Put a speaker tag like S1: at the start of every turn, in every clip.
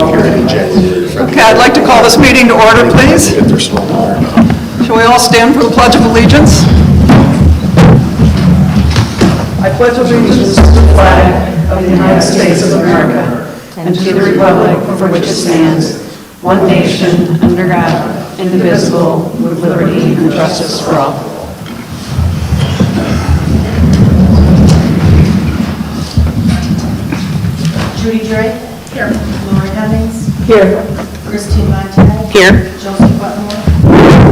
S1: Okay, I'd like to call this meeting to order, please. Shall we all stand for the Pledge of Allegiance? I pledge allegiance to the flag of the United States of America and to the republic for which it stands, one nation, under God, indivisible, with liberty and justice for all.
S2: Judy Drake. Here. Lori Hemmings.
S1: Here.
S2: Christine Montag.
S1: Here.
S2: Joseph Butmore.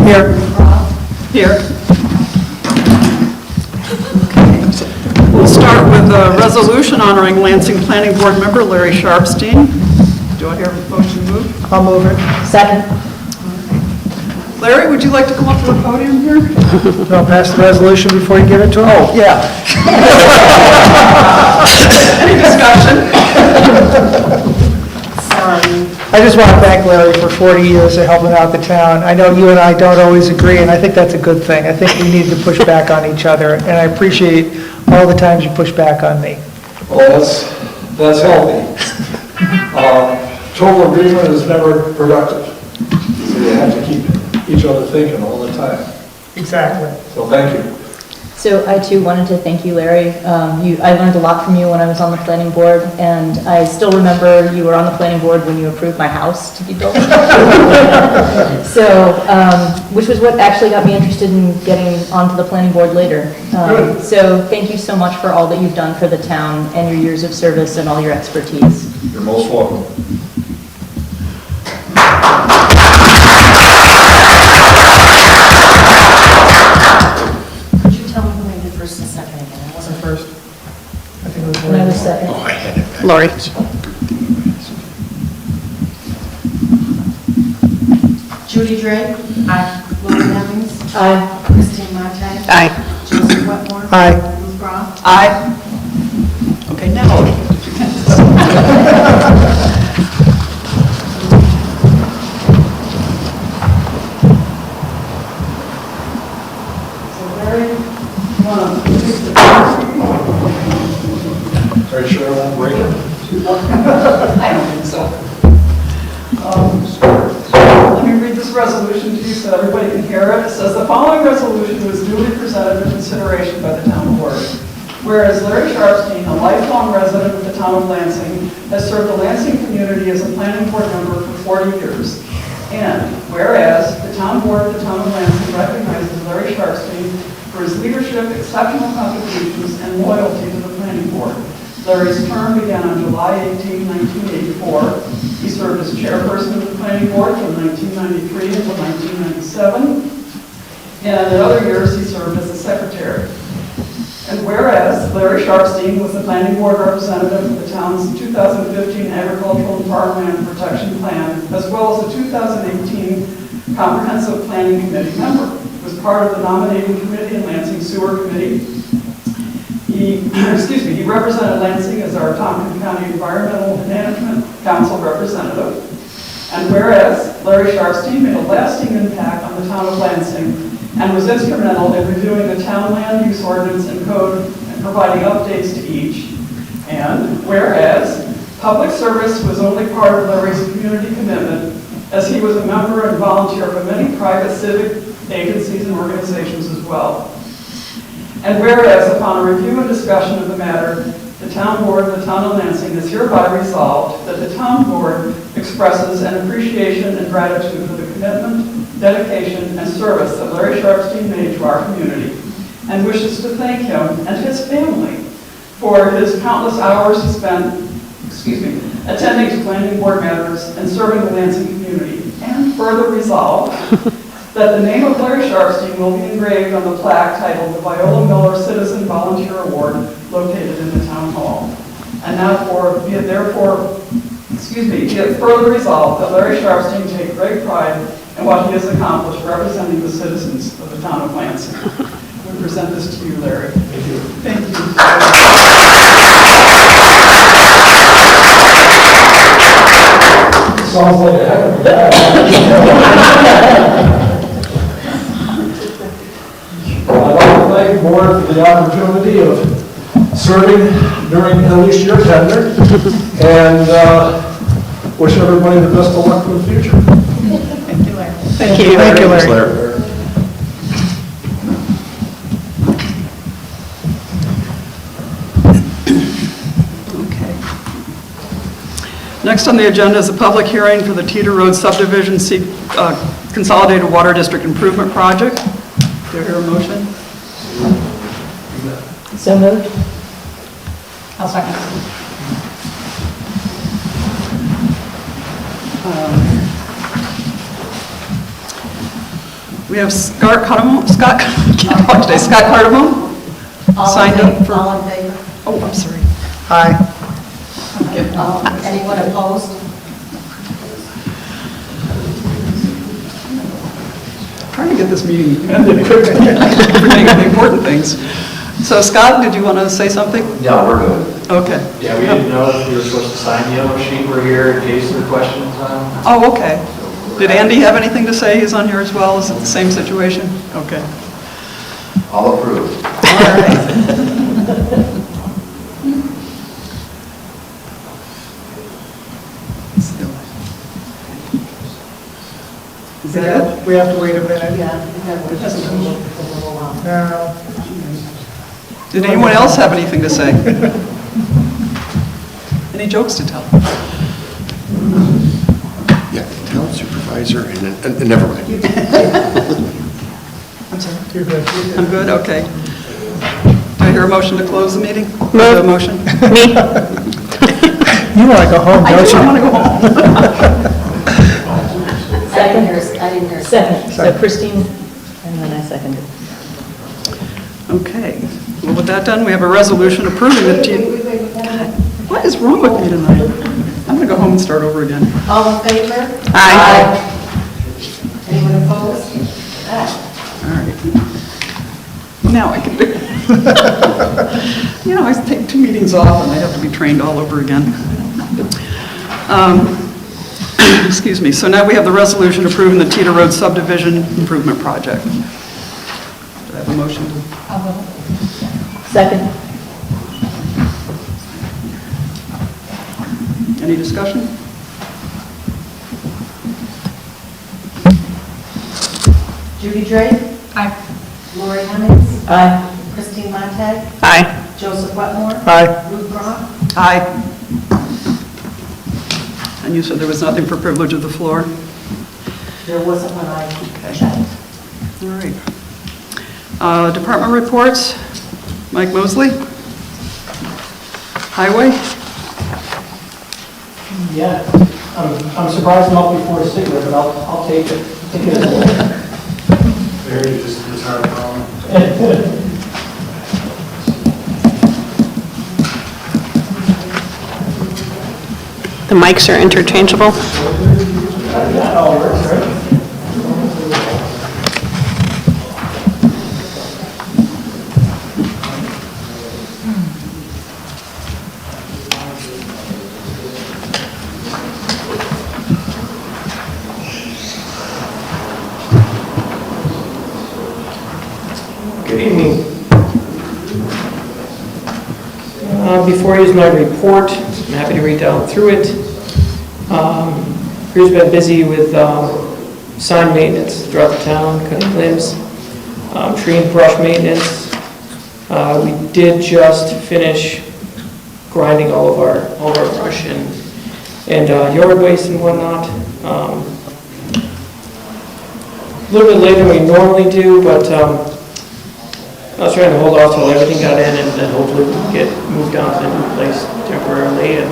S1: Here.
S2: Roth.
S1: Here. We'll start with a resolution honoring Lansing Planning Board member Larry Sharpstein. Do I hear a motion move?
S3: I'll move it.
S2: Second.
S1: Larry, would you like to come up to the podium here?
S3: I'll pass the resolution before you give it to him?
S1: Oh, yeah. Any discussion?
S2: Sorry.
S3: I just want to thank Larry for 40 years of helping out the town. I know you and I don't always agree, and I think that's a good thing. I think we need to push back on each other, and I appreciate all the times you push back on me.
S4: Well, that's healthy. Total agreement is never productive. So you have to keep each other thinking all the time.
S3: Exactly.
S4: So thank you.
S5: So I too wanted to thank you, Larry. I learned a lot from you when I was on the planning board, and I still remember you were on the planning board when you approved my house to be built. So, which was what actually got me interested in getting onto the planning board later.
S4: Good.
S5: So thank you so much for all that you've done for the town and your years of service and all your expertise.
S4: You're most welcome.
S2: Could you tell me who made the first and second again? It wasn't
S3: First, I think it was
S5: And I
S3: Larry.
S5: was second.
S1: Lori.
S2: Judy Drake. Aye. Lori Hemmings.
S5: Aye.
S2: Christine Montag.
S1: Aye.
S2: Joseph Butmore.
S3: Aye.
S2: Ruth Roth.
S1: Aye. Okay, now.
S4: Are you sure I won't break it?
S1: I don't think so. Let me read this resolution to you so everybody can hear it. It says, the following resolution was duly presented for consideration by the town board. Whereas Larry Sharpstein, a lifelong resident of the town of Lansing, has served the Lansing community as a planning board member for 40 years. And whereas the town board of the town of Lansing recognizes Larry Sharpstein for his leadership, exceptional contributions, and loyalty to the planning board. Larry's term began on July 18, 1984. He served as chairperson of the planning board from 1993 until 1997. And in other years, he served as the secretary. And whereas Larry Sharpstein was the planning board representative of the town's 2015 Agricultural and Farmland Protection Plan, as well as the 2018 Comprehensive Planning Committee member, was part of the nominating committee and Lansing Sewer Committee. He represented Lansing as our Tompkins County Environmental Management Council representative. And whereas Larry Sharpstein made a lasting impact on the town of Lansing and was instrumental in reviewing the town land use ordinance and code and providing updates to each. And whereas public service was only part of Larry's community commitment, as he was a member and volunteer for many private civic agencies and organizations as well. And whereas upon a review and discussion of the matter, the town board of the town of Lansing is hereby resolved that the town board expresses an appreciation and gratitude for the commitment, dedication, and service that Larry Sharpstein made to our community, and wishes to thank him and his family for his countless hours he spent, attending to planning board matters and serving the Lansing community, and further resolved that the name of Larry Sharpstein will be engraved on the plaque titled the Viola Miller Citizen Volunteer Award located in the town hall. And now be it further resolved that Larry Sharpstein take great pride in what he has accomplished representing the citizens of the town of Lansing. We present this to you, Larry.
S4: Thank you.
S1: Thank you.
S4: Sounds like a heck of a guy. Well, I'd like to thank the board for the opportunity of serving during at least your tenure. And wish everybody the best of luck for the future.
S1: Thank you, Larry.
S3: Thank you, Larry.
S6: Larry.
S1: Okay. Next on the agenda is a public hearing for the Teeter Road subdivision consolidated water district improvement project. Do I hear a motion?
S5: So moved?
S2: I'll second.
S1: We have Scott Cardamone, Scott Cardamone signed up for,
S2: All in favor?
S1: oh, I'm sorry.
S3: Aye.
S2: Anyone opposed?
S1: Trying to get this meeting ended quickly. Forgetting the important things. So Scott, did you want to say something?
S6: Yeah, we're good.
S1: Okay.
S7: Yeah, we didn't know if we were supposed to sign the yellow sheet. We're here in case there are questions on.
S1: Oh, okay. Did Andy have anything to say? He's on here as well. Is it the same situation? Okay.
S6: All approved.
S1: All right. Is that it?
S3: We have to wait a minute.
S2: Yeah. It hasn't been a little while.
S3: No.
S1: Did anyone else have anything to say? Any jokes to tell?
S6: Yeah, town supervisor and never mind.
S1: I'm sorry.
S3: You're good.
S1: I'm good? Okay. Do I hear a motion to close the meeting? Move. Motion?
S3: You want to go home,
S1: I
S3: don't
S1: do, I
S3: you?
S1: want to go home.
S2: I didn't hear.
S5: Second. So Christine, and then I seconded.
S1: Okay. Well, with that done, we have a resolution approving the God, what is wrong with me tonight? I'm going to go home and start over again.
S2: All in favor?
S1: Aye.
S2: Anyone opposed?
S1: All right. Now I can do I take 2 meetings off and I have to be trained all over again. Excuse me. So now we have the resolution approving the Teeter Road subdivision improvement project. Do I have a motion?
S5: Second.
S1: Any discussion?
S2: Judy Drake?
S5: Aye.
S2: Lori Hemmings?
S5: Aye.
S2: Christine Montag?
S5: Aye.
S2: Joseph Wetmore?
S3: Aye.
S2: Ruth Brock?
S1: Aye. And you said there was nothing for privilege of the floor?
S2: There wasn't when I
S1: Okay.
S2: checked.
S1: All right. Department reports. Mike Mosley? Highway?
S8: Yeah, I'm surprised I'm up before Sigler, but I'll take it. Take it as well.
S7: Very just guitar problem.
S9: The mics are interchangeable.
S8: That all works, right? Good evening. Before you is my report. I'm happy to read down through it. Crew's been busy with sign maintenance throughout the town, cutting limbs, tree and brush maintenance. We did just finish grinding all of our brush and yard waste and whatnot. A little bit later than we normally do, but I was trying to hold off till everything got in and then hopefully we can get moved on to the new place temporarily and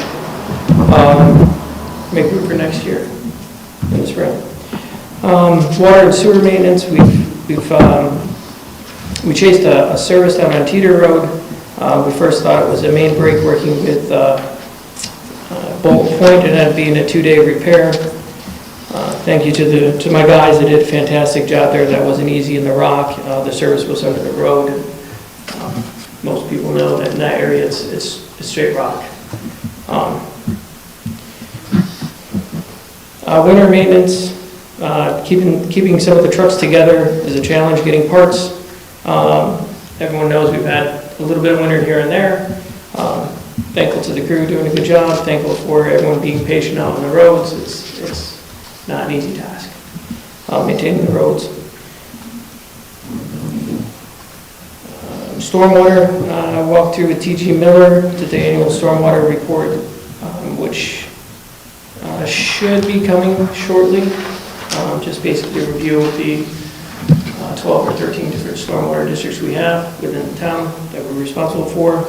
S8: make room for next year in the spring. Water and sewer maintenance, we chased a service down on Teeter Road. We first thought it was a main break working with Bolton Point. It ended up being a 2-day repair. Thank you to my guys that did a fantastic job there. That wasn't easy in the rock. The service was under the road. Most people know that in that area it's straight rock. Winter maintenance, keeping some of the trucks together is a challenge. Getting parts. Everyone knows we've had a little bit of winter here and there. thankful to the crew doing a good job, thankful for everyone being patient out on the roads. It's not an easy task, maintaining the roads. Stormwater, I walked through with T.G. Miller, did the annual stormwater report, which should be coming shortly. Just basically a review of the 12 or 13 different stormwater districts we have within the town that we're responsible for.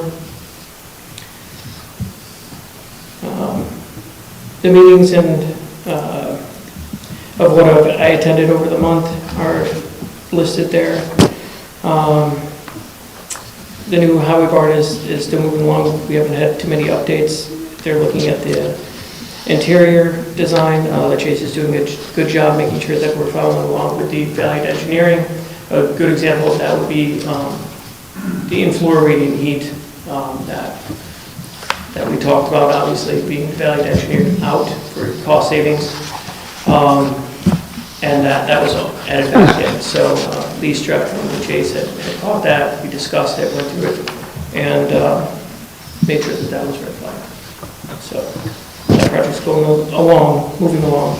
S8: The meetings of what I attended over the month are listed there. The new highway barn is still moving along. We haven't had too many updates. They're looking at the interior design. The Chase is doing a good job making sure that we're following along with the valued engineering. A good example of that would be the in-floor radiant heat that we talked about, obviously being valued engineered out for cost savings. And that was added back in. So Lee Struck from the Chase had caught that. We discussed it, went through it, and made sure that was rectified. So that project's going along, moving along.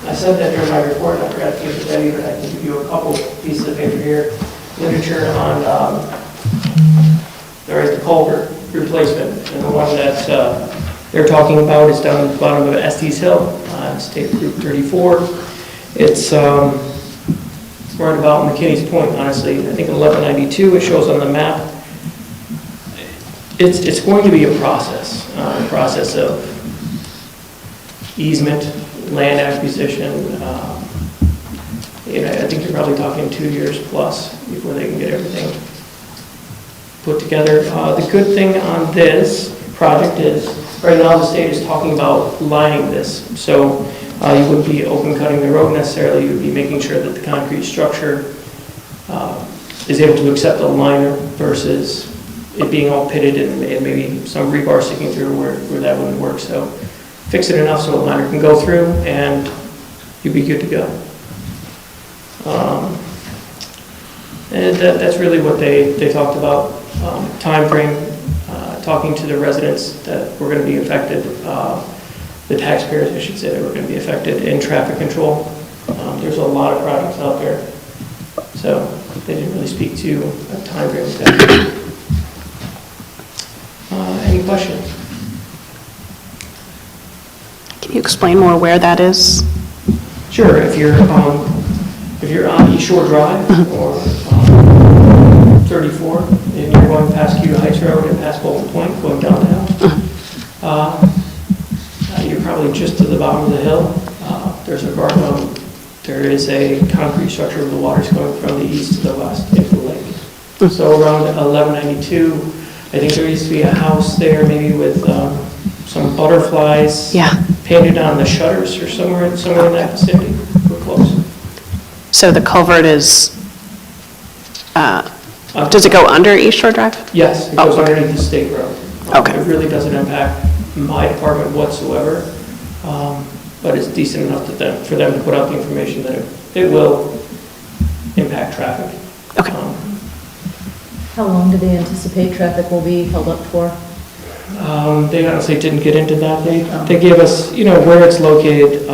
S8: I said that during my report, I forgot to give it to Betty, but I can give you a couple pieces of paper here. Literature on the culvert replacement, and the one that they're talking about is down at the bottom of Estes Hill, State Route 34. It's right about McKinney's Point, honestly. I think in 1192 it shows on the map. It's going to be a process of easement, land acquisition. I think you're probably talking 2 years plus before they can get everything put together. The good thing on this project is right now the state is talking about lining this. So you wouldn't be open cutting the road necessarily. You would be making sure that the concrete structure is able to accept a liner versus it being all pitted and maybe some rebar sticking through where that wouldn't work. So fix it enough so a liner can go through and you'd be good to go. And that's really what they talked about. Time frame, talking to the residents that were going to be affected, the taxpayers, I should say, that were going to be affected in traffic control. There's a lot of projects out there, so they didn't really speak to a time frame with that. Any questions?
S9: Can you explain more where that is?
S8: Sure. If you're on East Shore Drive or 34, and you're going past Cuda Heights Road and past Bolton Point, going down the hill, you're probably just to the bottom of the hill. There's a guardrail. There is a concrete structure where the water's going from the east to the west into the lake. So around 1192, I think there used to be a house there, maybe with some butterflies painted on the shutters or somewhere in that vicinity. We're close.
S9: So the culvert is, does it go under East Shore Drive?
S8: Yes, it goes underneath the state road.
S9: Okay.
S8: It really doesn't impact my department whatsoever, but it's decent enough for them to put out the information that it will impact traffic.
S9: Okay.
S5: How long do they anticipate traffic will be held up for?
S8: They honestly didn't get into that. They gave us, where it's located,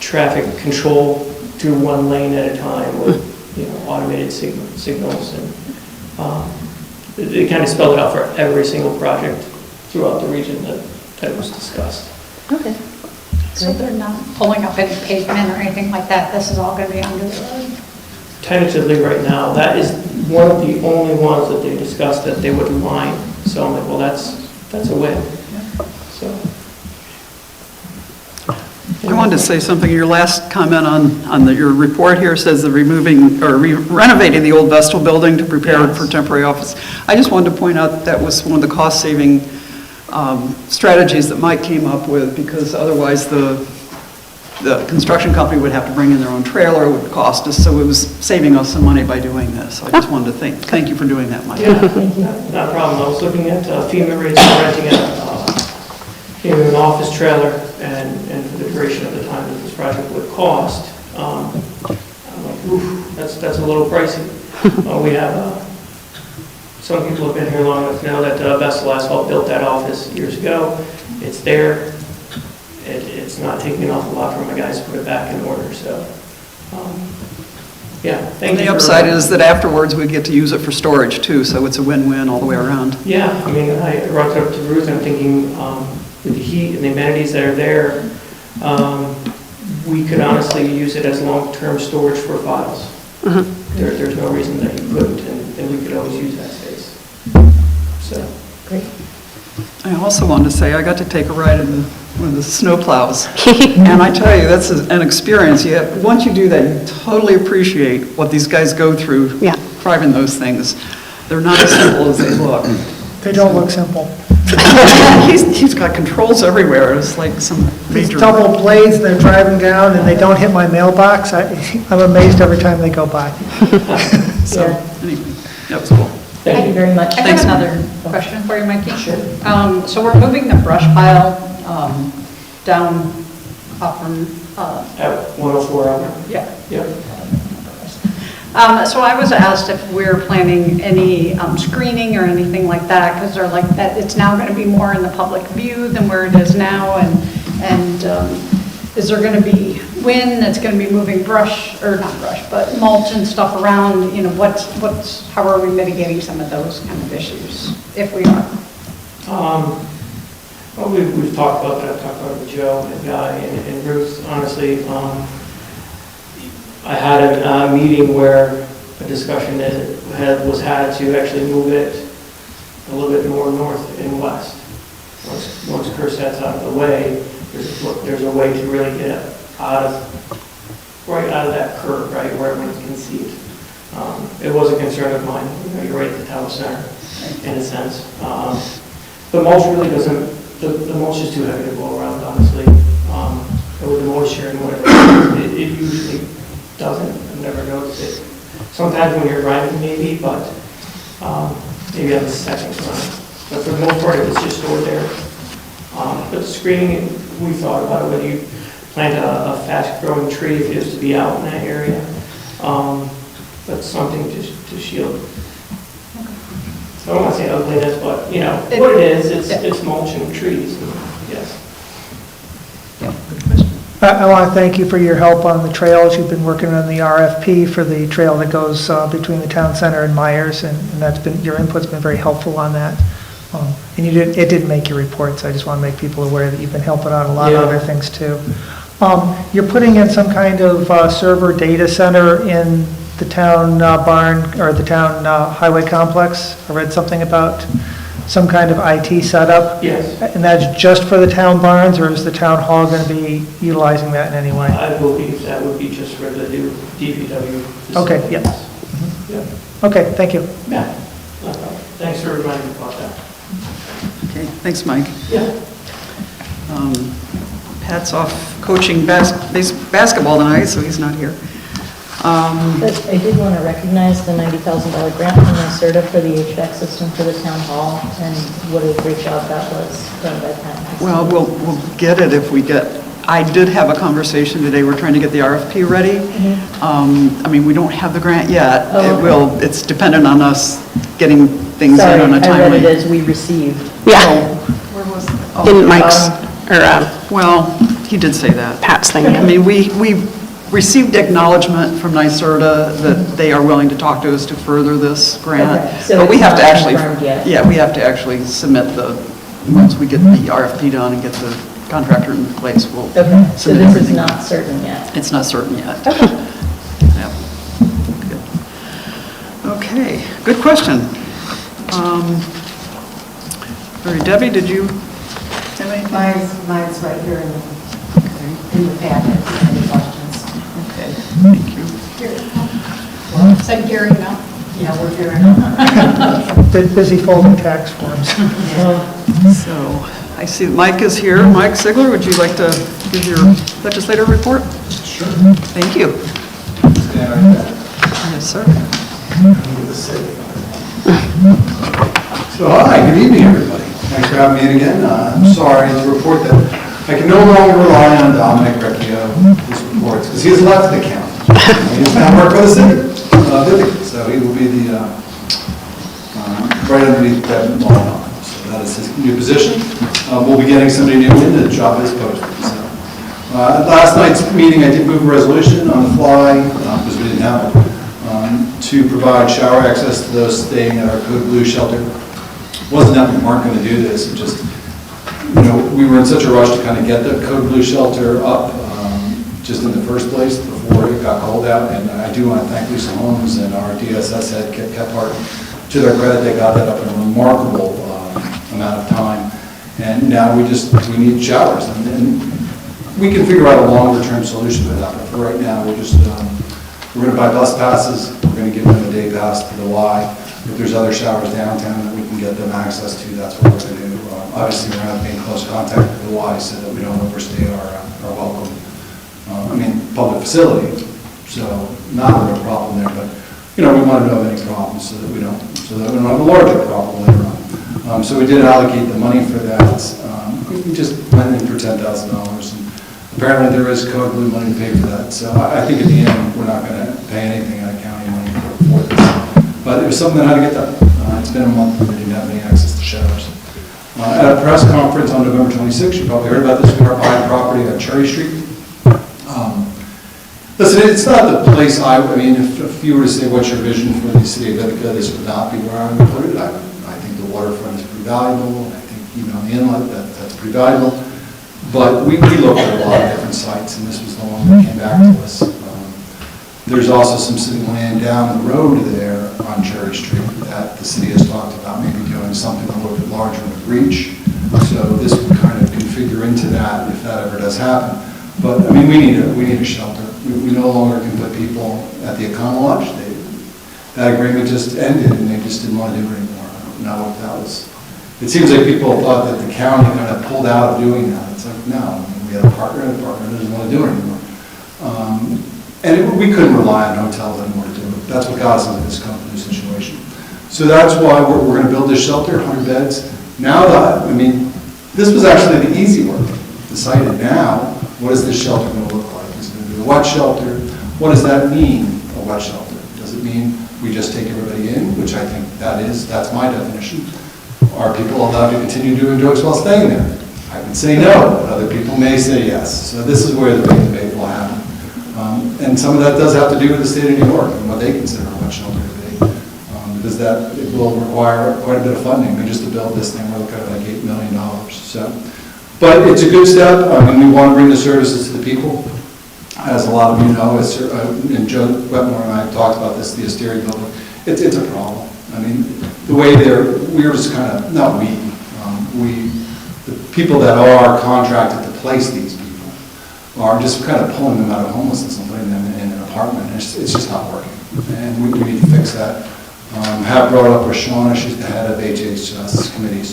S8: traffic control through one lane at a time with, automated signals, and they kind of spelled it out for every single project throughout the region that was discussed.
S5: Okay.
S2: So they're not pulling up any pavement or anything like that? This is all going to be under the road?
S8: Tentatively right now, that is one of the only ones that they discussed that they would line. So I'm like, well, that's a win. So.
S1: I wanted to say something. Your last comment on your report here says the renovating the old Vestal building to prepare it for temporary office. I just wanted to point out that was one of the cost-saving strategies that Mike came up with, because otherwise the construction company would have to bring in their own trailer, it would cost us, so it was saving us some money by doing this. So I just wanted to thank you for doing that, Mike.
S8: Yeah, not a problem. I was looking at FEMA rates for renting an office trailer, and for the duration of the time that this project would cost, I'm like, oof, that's a little pricey. We have some people have been here long enough to know that Vestal Asphalt built that office years ago. It's there. It's not taking an awful lot for my guys to put it back in order, so, yeah, thank
S1: And
S8: you.
S1: the upside is that afterwards we get to use it for storage too, so it's a win-win all the way around.
S8: Yeah, I mean, I brought it up to Ruth, I'm thinking with the heat and the amenities that are there, we could honestly use it as long-term storage for files. There's no reason that you couldn't, and we could always use that space. So.
S5: Great.
S1: I also wanted to say, I got to take a ride in one of the snow plows. And I tell you, that's an experience. Once you do that, you totally appreciate what these guys go through driving those things. They're not as simple as they look.
S3: They don't look simple.
S1: He's got controls everywhere. It's like some
S3: These
S1: major...
S3: double blades, they're driving down and they don't hit my mailbox. I'm amazed every time they go by.
S1: So,
S5: Yeah.
S1: anyway, that was cool.
S5: Thank you very much.
S2: I have another question for you, Mikey. Sure. So we're moving the brush pile down up from,
S8: At 104 hour?
S2: yeah.
S8: Yep.
S2: So I was asked if we're planning any screening or anything like that, because they're like that, it's now going to be more in the public view than where it is now, and is there going to be wind that's going to be moving brush, or not brush, but mulch and stuff around, you know, how are we mitigating some of those kind of issues, if we are?
S8: Well, we've talked about that. I've talked about it with Joe and Guy and Ruth. Honestly, I had a meeting where a discussion was had to actually move it a little bit more north and west. Once Kerstat's out of the way, there's a way to really get right out of that curve, right, where everyone can see it. It was a concern of mine. You know, you're right at the town center, in a sense. The mulch really doesn't, the mulch is too heavy to go around, honestly. With the moisture and whatever, it usually doesn't. I've never noticed it. Sometimes when you're grinding, maybe, but maybe on the second run. But for the most part, it's just stored there. But the screening, we thought about it, whether you plant a fast-growing tree if it is to be out in that area. But something to shield. I don't want to say ugliness, but, you know, what it is, it's mulch and trees, yes.
S3: I want to thank you for your help on the trails. You've been working on the RFP for the trail that goes between the town center and Myers, and that's been, your input's been very helpful on that. And it didn't make your report, so I just want to make people aware that you've been helping out a lot of other things too. You're putting in some kind of server data center in the town barn, or the town highway complex. I read something about some kind of IT setup.
S8: Yes.
S3: And that's just for the town barns, or is the town hall going to be utilizing that in any way?
S8: I believe that would be just for the new DPW facility.
S3: Okay, yep.
S8: Yeah.
S3: Okay, thank you.
S8: Yeah. Thanks for reminding me about that.
S1: Okay, thanks, Mike.
S8: Yeah.
S1: Pat's off coaching basketball tonight, so he's not here.
S5: But I did want to recognize the $90,000 grant from NYSERDA for the HVAC system for the town hall, and what a great job that was done by Pat.
S1: Well, we'll get it if we get, I did have a conversation today, we're trying to get the RFP ready. I mean, we don't have the grant yet.
S5: Oh, okay.
S1: It's dependent on us getting things
S5: Sorry,
S1: in on a
S5: I
S1: timely.
S5: read it as we received.
S9: Yeah,
S1: Where was
S9: in Mike's,
S1: Well, he did say that.
S9: Pat's thing,
S1: I
S9: yeah.
S1: mean, we received acknowledgement from NYSERDA that they are willing to talk to us to further this grant.
S5: Okay, so
S1: But we
S5: it's
S1: have to
S5: not
S1: actually,
S5: confirmed yet.
S1: yeah, we have to actually submit once we get the RFP done and get the contractor in place, we'll
S5: Okay, so
S1: submit
S5: this is
S1: everything.
S5: not certain yet.
S1: It's not certain yet. Yep. Good. Okay, good question. All right, Debbie, did you have anything?
S10: Mine's right here in the packet, any questions?
S1: Okay, thank you.
S2: Said Gary, no?
S10: Yeah, we're here.
S3: Busy folding tax forms.
S1: So, I see Mike is here. Mike Sigler, would you like to give your legislative report?
S4: Sure.
S1: Thank you.
S4: Stand right there.
S1: Yes, sir.
S11: So, hi, good evening, everybody. Thanks for having me in again. I'm sorry to report that I can no longer rely on Dominic Recchio, his reports, because he has left the county. He does now work for the city, so he will be the right underneath Devin Law. So that is his new position. We'll be getting somebody new in, the job is posted. So, at last night's meeting, I did move a resolution on the fly, because we didn't have it, to provide shower access to those staying at our Code Blue shelter. It wasn't that we weren't going to do this, it just, we were in such a rush to kind of get the Code Blue shelter up, just in the first place before it got cold out. And I do want to thank Lisa Holmes and our DSS head, Kip Kephart. To their credit, they got that up in a remarkable amount of time. And now we need showers. And we can figure out a longer-term solution for that. But for right now, we're going to buy bus passes. We're going to give them a day pass to the Y. If there's other showers downtown that we can get them access to, that's what we're going to do. Obviously, we're going to be in close contact with the Y so that we don't overstay our welcome. Public facility, so not a real problem there, but, we want to know of any problems so that we don't have a larger problem later on. So we did allocate the money for that. We just went in for $10,000, and apparently there is Code Blue money to pay for that. So I think at the end, we're not going to pay anything out of county money for this. But it was something that had to get done. It's been a month and we didn't have any access to showers. At a press conference on November 26th, you probably heard about this, we are buying property on Cherry Street. Listen, it's not the place if you were to say what's your vision for the city of Ithaca, this would not be where I would put it. I think the waterfront is pretty valuable. I think even on the inlet, that's pretty valuable. But we looked at a lot of different sites, and this was the one that came back to us. There's also some city land down the road there on Cherry Street that the city has talked about maybe doing something a little bit larger with reach. So this would kind of configure into that if that ever does happen. But we need a shelter. We no longer can put people at the Econo Lodge. That agreement just ended, and they just didn't want to do it anymore. I don't know if that was. It seems like people thought that the county kind of pulled out of doing that. It's like, no, we had a partner, and the partner doesn't want to do it anymore. We couldn't rely on hotels anymore to do it. That's what got us into this company situation. So that's why we're going to build this shelter, 100 beds. Now that, this was actually the easy work. Decided now, what is this shelter going to look like? Is it going to be a wet shelter? What does that mean, a wet shelter? Does it mean we just take everybody in, which I think that's my definition? Are people allowed to continue doing drugs while staying there? I would say no, but other people may say yes. So this is where the big debate will happen. And some of that does have to do with the state of New York and what they consider a wet shelter to be. Because it will require quite a bit of funding. Just to build this thing, we're looking at like $8 million. But it's a good step. We want to bring the services to the people. As a lot of you know, and Joe Wetmore and I talked about this, the Asteria building. It's a problem. The way we're just kind of, not the people that are contracted to place these people are just kind of pulling them out of homelessness and putting them in an apartment. It's just not working. And we need to fix that. Have brought up with Shauna, she's the head of HHS committee,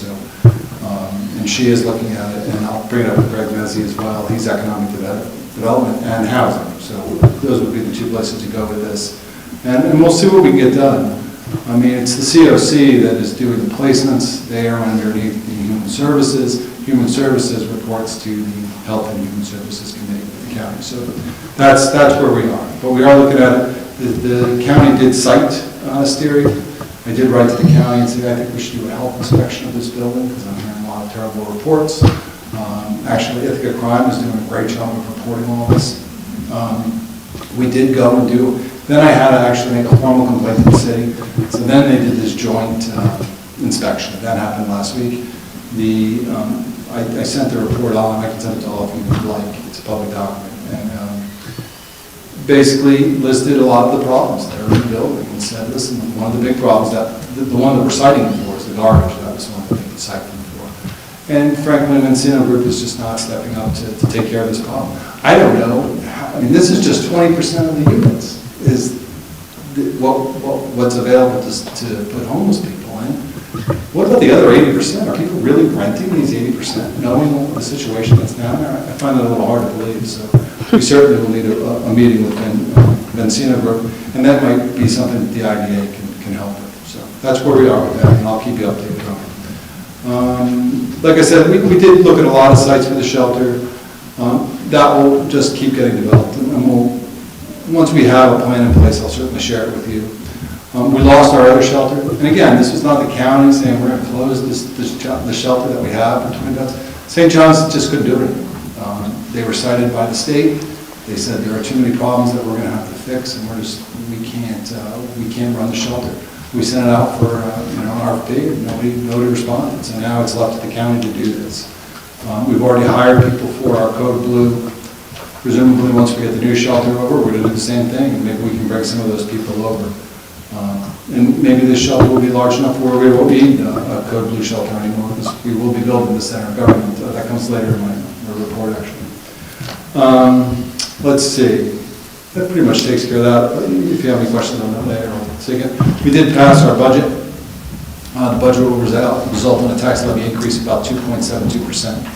S11: and she is looking at it, and I'll bring it up with Greg Mezzi as well. He's economic development and housing, so those would be the two places to go with this. And we'll see what we can get done. It's the COC that is doing the placements. They are underneath the Human Services. Human Services reports to the Health and Human Services Committee of the county. So that's where we are. But we are looking at it. The county did cite Asteria. I did write to the county and say I think we should do a health inspection of this building because I'm hearing a lot of terrible reports. Actually, Ithaca Crime is doing a great job of reporting all this. We did go and do. Then I had to actually make a formal complaint to the city. So then they did this joint inspection. That happened last week. I sent the report on. I can send it to all of you if you'd like. It's a public document. And basically listed a lot of the problems that are in the building and said, listen, one of the big problems, the one that we're citing them for is the garbage. That was one that they cited them for. And frankly, the Encino Group is just not stepping up to take care of this problem. I don't know. This is just 20% of the units is what's available to put homeless people in. What about the other 80%? Are people really renting these 80%, knowing the situation that's down there? I find that a little hard to believe. So we certainly will need a meeting with Encino Group, and that might be something that the IDA can help with. So that's where we are with that, and I'll keep you updated on it. Like I said, we did look at a lot of sites for the shelter. That will just keep getting developed, and once we have a plan in place, I'll certainly share it with you. We lost our other shelter, and again, this was not the county saying we're going to close the shelter that we have between us. St. John's just couldn't do it. They were cited by the state. They said there are too many problems that we're going to have to fix, and we can't run the shelter. We sent it out for an RFP, and nobody responded. So now it's left to the county to do this. We've already hired people for our Code Blue. Presumably, once we get the new shelter over, we're going to do the same thing, and maybe we can bring some of those people over. And maybe this shelter will be large enough where we won't need a Code Blue shelter anymore, because we will be building the center of government. That comes later in my report, actually. Let's see. That pretty much takes care of that. If you have any questions on that later, I'll take it. We did pass our budget. The budget will result in a tax levy increase of about 2.72%.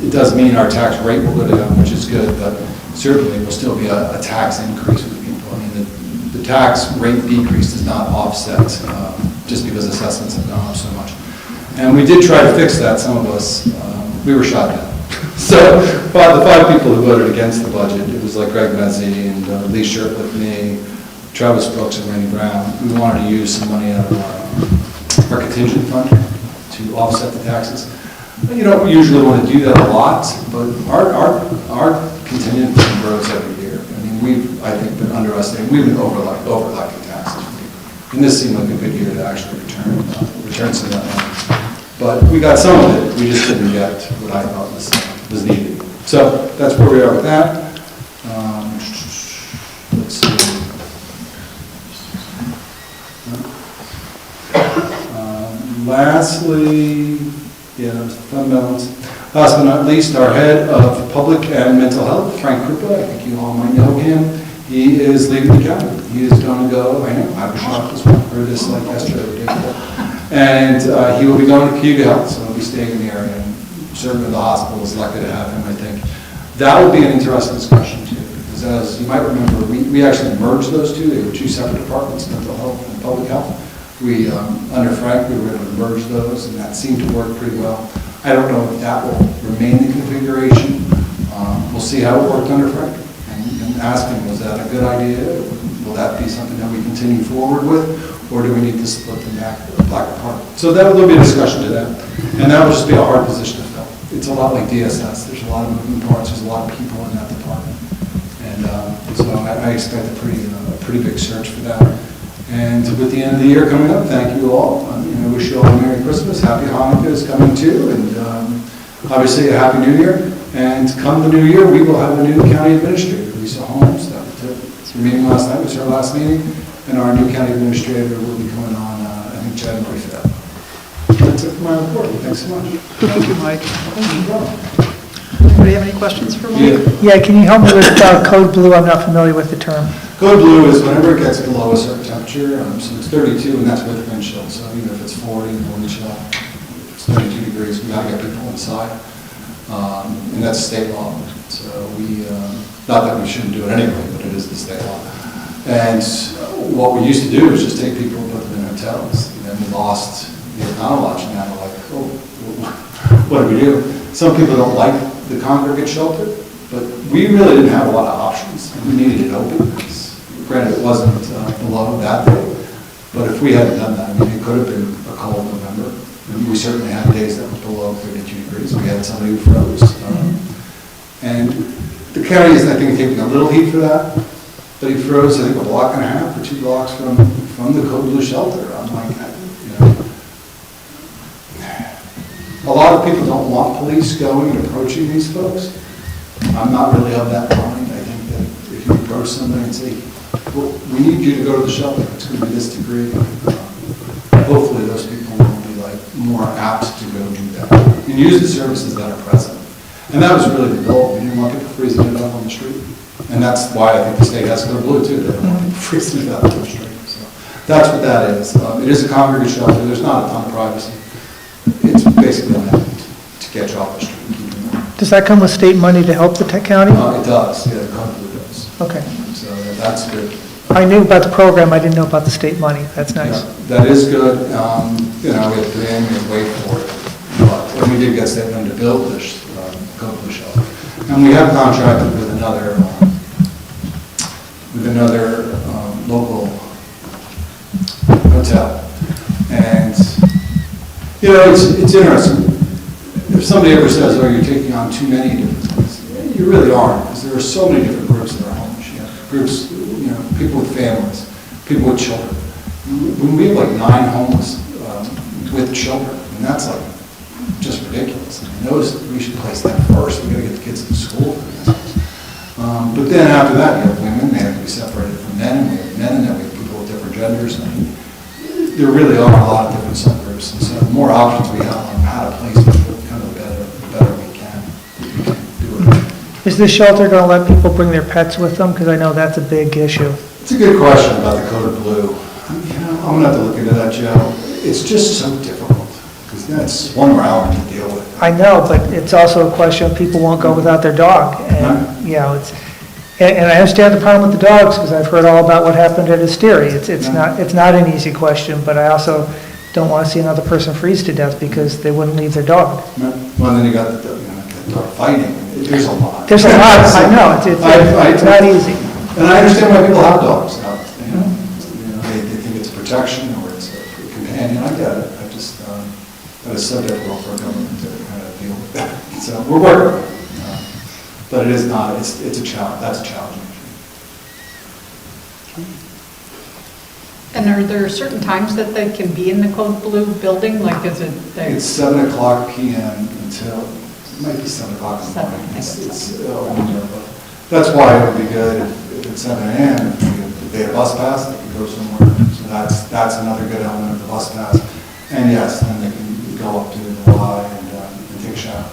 S11: It does mean our tax rate will go down, which is good, but certainly will still be a tax increase for people. I mean, the tax rate decrease does not offset just because assessments have gone up so much. And we did try to fix that. Some of us, we were shot down. So the 5 people who voted against the budget, it was like Greg Mezzi and Lee Sherp with me, Travis Brooks and Randy Brown. We wanted to use some money out of our contingent fund to offset the taxes. You don't usually want to do that a lot, but our contingent fund grows every year. I mean, I think, been underestimating. We've been overcollecting taxes. And this seemed like a good year to actually return some of that money. But we got some of it. We just didn't get what I thought was needed. So that's where we are with that. Let's see. Lastly, fund balance. Last but not least, our head of public and mental health, Frank Krupa. I think you all might know him. He is leaving the county. He is going to go, I know, I was shocked as well. Heard this like yesterday. And he will be going to Cuba Health, so he'll be staying in the area. And certainly the hospital is lucky to have him, I think. That will be an interesting discussion too, because as you might remember, we actually merged those two. They were 2 separate departments, mental health and public health. We, under Frank, we were able to merge those, and that seemed to work pretty well. I don't know if that will remain the configuration. We'll see how it worked under Frank. And ask him, was that a good idea? Will that be something that we continue forward with? Or do we need to split them back apart? So there'll be a discussion to that. And that will just be a hard position to fill. It's a lot like DSS. There's a lot of moving parts. There's a lot of people in that department. And so I expect a pretty big search for that. And with the end of the year coming up, thank you all. I wish you all a Merry Christmas. Happy Hanukkah is coming too. And obviously a Happy New Year. And come the new year, we will have a new county administrator, Lisa Holmes. That was her meeting last night. It was her last meeting. And our new county administrator will be coming on, I think, January 5th. That's it for my report. Thanks so much.
S3: Thank you, Mike.
S1: Anybody have any questions for me?
S3: Yeah, can you help me with Code Blue? I'm not familiar with the term.
S11: Code Blue is whenever it gets below a certain temperature, so it's 32 and that's with wind chill. So even if it's 40 and wind chill, it's 32 degrees, we gotta get people inside. And that's state law. So not that we shouldn't do it anyway, but it is the state law. And what we used to do is just take people and put them in hotels. And then we lost the Econo-Lodge, and now we're like, oh, what do we do? Some people don't like the congregate shelter, but we really didn't have a lot of options. We needed it open. Granted, it wasn't below that day, but if we hadn't done that, I mean, it could have been a cold November. And we certainly had days that were below 32 degrees. We had somebody who froze. And the county is, I think, taking a little heat for that. But he froze, I think, a block and a half or 2 blocks from the Code Blue shelter. I'm like, a lot of people don't want police going and approaching these folks. I'm not really of that mind. I think that if you approach somebody and say, well, we need you to go to the shelter, it's going to be this degree. Hopefully those people will be more apt to go do that and use the services that are present. And that was really the goal. We didn't want people freezing it up on the street. And that's why I think the state has Code Blue too. They don't want people freezing it up on the street. So that's what that is. It is a congregate shelter. There's not a ton of privacy. It's basically meant to get you off the street and keep you warm.
S3: Does that come with state money to help the county?
S11: It does. Yeah, Code Blue does.
S3: Okay.
S11: So that's good.
S3: I knew about the program. I didn't know about the state money. That's nice.
S11: Yeah, that is good. We had to pay and wait for it. But we did get state money to build this Code Blue shelter. And we have contracted with another local hotel. And, you know, it's interesting. If somebody ever says, oh, you're taking on too many different things, you really aren't, because there are so many different groups in our homes. You have groups, you know, people with families, people with children. When we have like 9 homeless with children, and that's like just ridiculous. I mean, those, we should place them first. We gotta get the kids to school. But then after that, you have women, they have to be separated from men, and we have men, and then we have people with different genders. I mean, there really are a lot of different subgroups, and so the more options we have on how to place people, kind of the better we can do it.
S3: Is this shelter going to let people bring their pets with them? Because I know that's a big issue.
S11: It's a good question about the code of blue. You know, I'm gonna have to look into that, Joe. It's just so difficult, because that's one more hour to deal with.
S3: I know, but it's also a question of people won't go without their dog. And, you know, and I understand the problem with the dogs, because I've heard all about what happened at Asteria. It's not an easy question, but I also don't want to see another person freeze to death because they wouldn't leave their dog.
S11: Well, then you got the dog fighting. There's a lot.
S3: There's a lot, I know, it's not easy.
S11: And I understand why people have dogs now. You know, they think it's protection or it's a companion. I get it. That is so difficult for a government to kind of deal with that. So we're working on it. But it is not, it's a challenge, that's a challenge.
S2: And are there certain times that they can be in the Code Blue building? Like, is it?
S11: It's 7 o'clock p.m. until, it might be 7 o'clock in the morning. It's older, but that's why it would be good if it's 7 a.m., if they had a bus pass, they could go somewhere. So that's another good element of the bus pass. And yes, then they can go up to the Y and take a shower.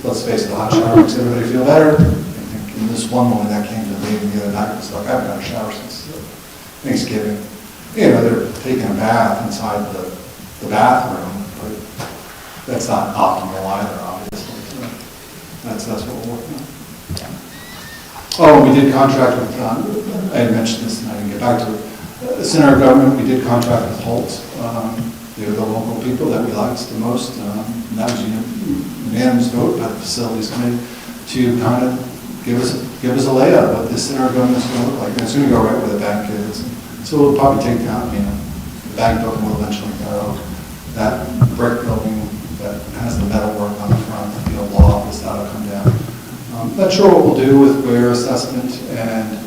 S11: Let's face it, the hot shower makes everybody feel better. I think in this one woman that came to the meeting the other night was like, I haven't had a shower since Thanksgiving. You know, they're taking a bath inside the bathroom, but that's not optimal either, obviously. So that's what we're working on. Oh, we did contract with, I had mentioned this and I didn't get back to it. Center of Government, we did contract with Holt. They were the local people that we liked the most. And that was unanimous vote by the Facilities Committee to kind of give us a layout of what this Center of Government is going to look like. And it's going to go right where the bank is. So we'll probably take down, you know, the bank building will eventually go. That brick building that has the metal work on the front, the old law office, that'll come down. Not sure what we'll do with where assessment, and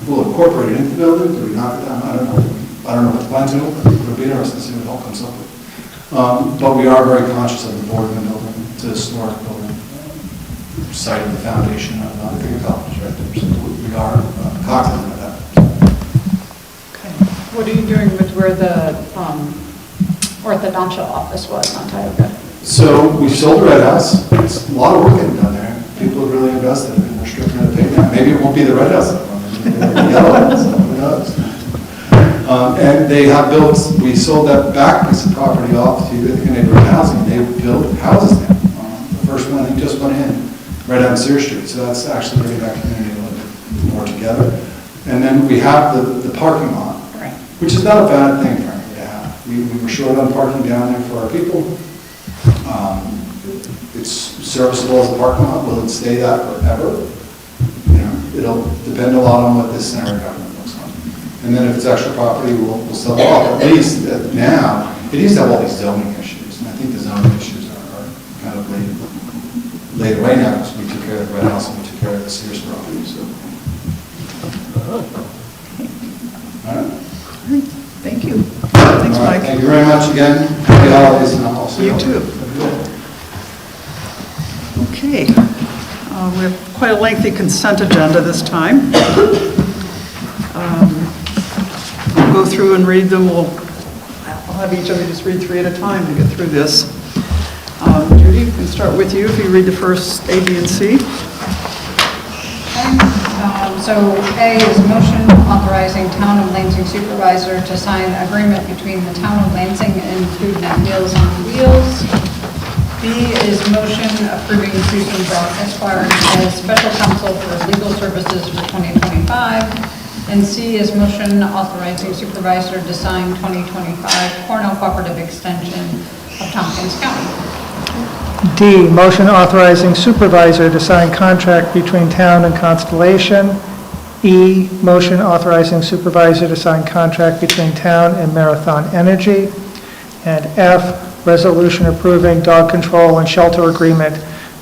S11: we'll incorporate it into the building. Do we knock it down? I don't know. I don't know what the plans are. It'll be interesting to see what it all comes up with. But we are very conscious of the Boardman building. It's a historic building, site of the foundation of the college right there. So we are cognizant of that.
S2: Okay. What are you doing with where the orthodontia office was on Tioga?
S11: So we sold the Red House. It's a lot of work getting done there. People have really invested in it, and they're stripping it to pay now. Maybe it won't be the Red House anymore. Maybe it'll be yellow, so who knows? And they have built, we sold that back piece of property off to the neighborhood housing. They built houses there. The first one, I think, just went in right on Sear Street. So that's actually bringing that community a little bit more together. And then we have the parking lot,
S2: Right.
S11: which is not a bad thing, frankly, to have. We were short on parking down there for our people. It's serviceable as a parking lot. Will it stay that forever? You know, it'll depend a lot on what this center of government looks like. And then if it's extra property, we'll sell it off. At least now, it used to have all these zoning issues, and I think the zoning issues are kind of laid away now because we took care of the Red House and we took care of the Sears property. So. All right.
S1: Thank you. Thanks,
S11: All right,
S1: Mike.
S11: thank you very much again. Happy holidays, and I'll also.
S1: You too. Okay. We have quite a lengthy consent agenda this time. We'll go through and read them. I'll have each of you just read 3 at a time to get through this. Judy, we can start with you if you read the first A, B, and C.
S2: So A is motion authorizing Town of Lansing Supervisor to sign agreement between the Town of Lansing and Food and Meals on Wheels. B is motion approving Susan Brock Esquire as special counsel for legal services for 2025. And C is motion authorizing supervisor to sign 2025 Cornell Cooperative Extension of Tompkins County.
S3: D, motion authorizing supervisor to sign contract between town and Constellation. E, motion authorizing supervisor to sign contract between town and Marathon Energy. And F, resolution approving dog control and shelter agreement